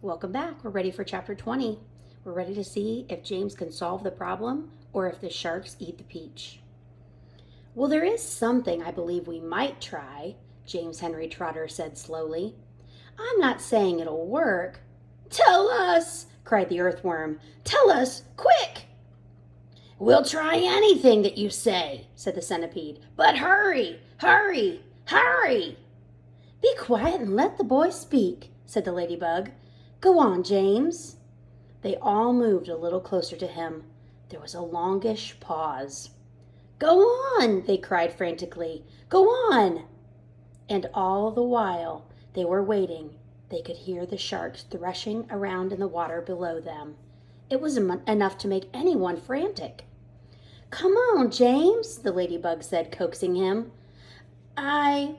Welcome back. We're ready for chapter 20. We're ready to see if James can solve the problem or if the sharks eat the peach. Well, there is something I believe we might try, James Henry Trotter said slowly. I'm not saying it'll work. Tell us, cried the earthworm. Tell us, quick! We'll try anything that you say, said the centipede. But hurry, hurry, hurry! Be quiet and let the boy speak, said the ladybug. Go on, James. They all moved a little closer to him. There was a longish pause. Go on, they cried frantically. Go on! And all the while they were waiting, they could hear the sharks threshing around in the water below them. It was enough to make anyone frantic. Come on, James, the ladybug said, coaxing him. I'm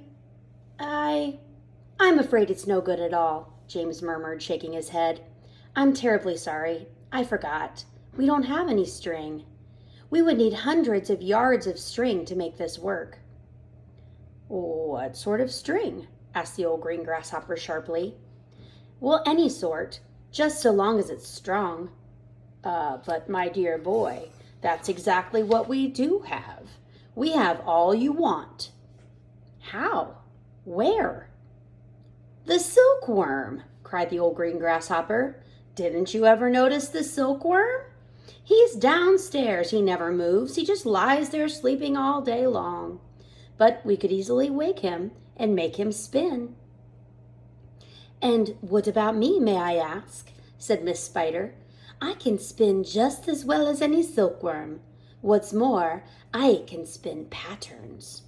afraid it's no good at all, James murmured, shaking his head. I'm terribly sorry. I forgot. We don't have any string. We would need hundreds of yards of string to make this work. What sort of string? Asked the old green grasshopper sharply. Well, any sort, just so long as it's strong. But my dear boy, that's exactly what we do have. We have all you want. How? Where? The silkworm, cried the old green grasshopper. Didn't you ever notice the silkworm? He's downstairs. He never moves. He just lies there sleeping all day long. But we could easily wake him and make him spin. And what about me, may I ask? Said Miss Spider. I can spin just as well as any silkworm. What's more, I can spin patterns.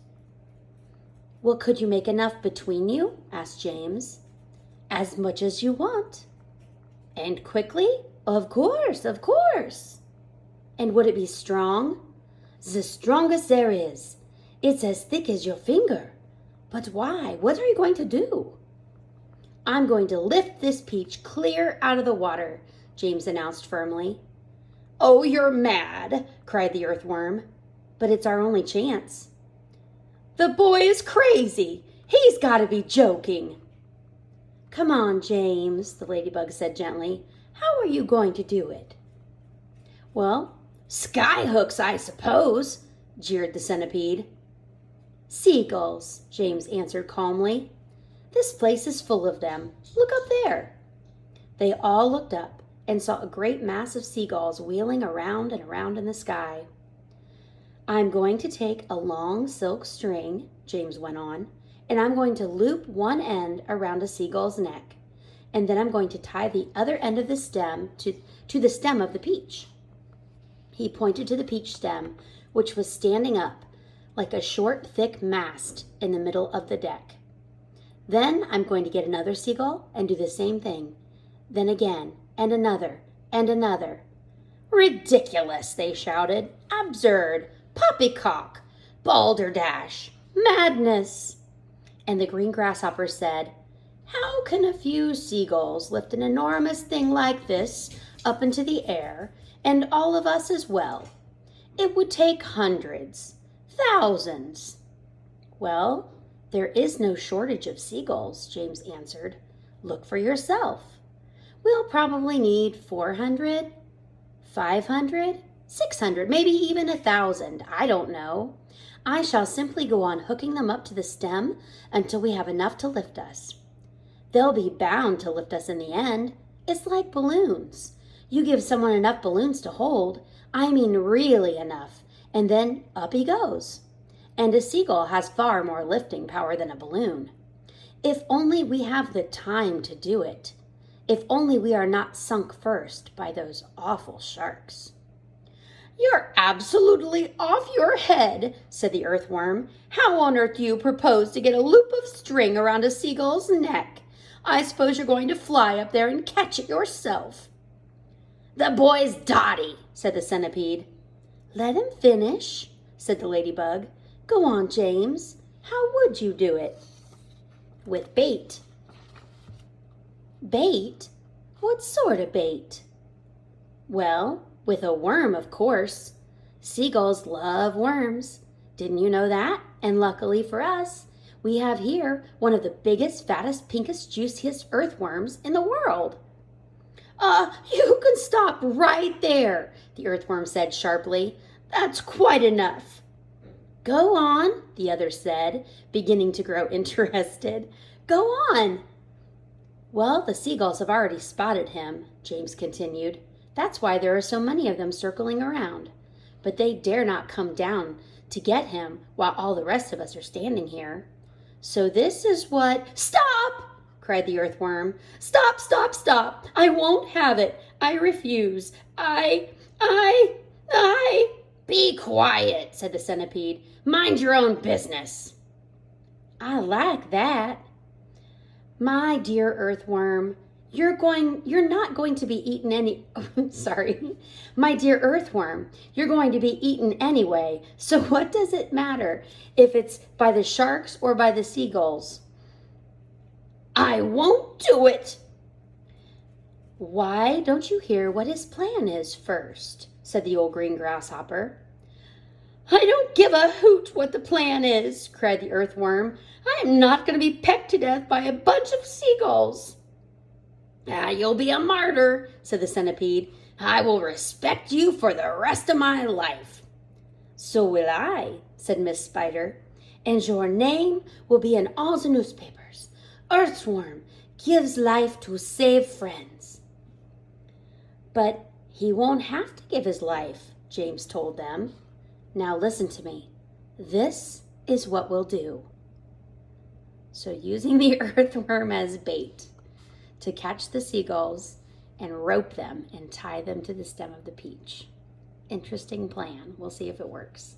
Well, could you make enough between you? Asked James. As much as you want. And quickly? Of course, of course. And would it be strong? The strongest there is. It's as thick as your finger. But why? What are you going to do? I'm going to lift this peach clear out of the water, James announced firmly. Oh, you're mad, cried the earthworm. But it's our only chance. The boy is crazy. He's got to be joking. Come on, James, the ladybug said gently. How are you going to do it? Well, sky hooks, I suppose, jeered the centipede. Seagulls, James answered calmly. This place is full of them. Look up there. They all looked up and saw a great mass of seagulls wheeling around and around in the sky. I'm going to take a long silk string, James went on, and I'm going to loop one end around a seagull's neck, and then I'm going to tie the other end of the stem to the stem of the peach. He pointed to the peach stem, which was standing up like a short, thick mast in the middle of the deck. Then I'm going to get another seagull and do the same thing. Then again, and another, and another. Ridiculous, they shouted. Absurd. Poppycock. Balderdash. Madness. And the green grasshopper said, How can a few seagulls lift an enormous thing like this up into the air, and all of us as well? It would take hundreds, thousands. Well, there is no shortage of seagulls, James answered. Look for yourself. We'll probably need 400, 500, 600, maybe even 1,000. I don't know. I shall simply go on hooking them up to the stem until we have enough to lift us. They'll be bound to lift us in the end. It's like balloons. You give someone enough balloons to hold, I mean really enough, and then up he goes. And a seagull has far more lifting power than a balloon. If only we have the time to do it. If only we are not sunk first by those awful sharks. You're absolutely off your head, said the earthworm. How on earth do you propose to get a loop of string around a seagull's neck? I suppose you're going to fly up there and catch it yourself. The boy's dotty, said the centipede. Let him finish, said the ladybug. Go on, James. How would you do it? With bait. Bait? What sort of bait? Well, with a worm, of course. Seagulls love worms. Didn't you know that? And luckily for us, we have here one of the biggest, fattest, pinkest, juiciest earthworms in the world. You can stop right there, the earthworm said sharply. That's quite enough. Go on, the other said, beginning to grow interested. Go on. Well, the seagulls have already spotted him, James continued. That's why there are so many of them circling around. But they dare not come down to get him while all the rest of us are standing here. So this is what— Stop! Cried the earthworm. Stop, stop, stop! I won't have it. I refuse. I— Be quiet, said the centipede. Mind your own business. I like that. My dear earthworm, you're not going to be eaten any— sorry. My dear earthworm, you're going to be eaten anyway, so what does it matter if it's by the sharks or by the seagulls? I won't do it. Why don't you hear what his plan is first? Said the old green grasshopper. I don't give a hoot what the plan is, cried the earthworm. I am not going to be pecked to death by a bunch of seagulls. You'll be a martyr, said the centipede. I will respect you for the rest of my life. So will I, said Miss Spider, and your name will be in all the newspapers. Earthworm gives life to save friends. But he won't have to give his life, James told them. Now listen to me. This is what we'll do. So using the earthworm as bait to catch the seagulls and rope them and tie them to the stem of the peach. Interesting plan. We'll see if it works.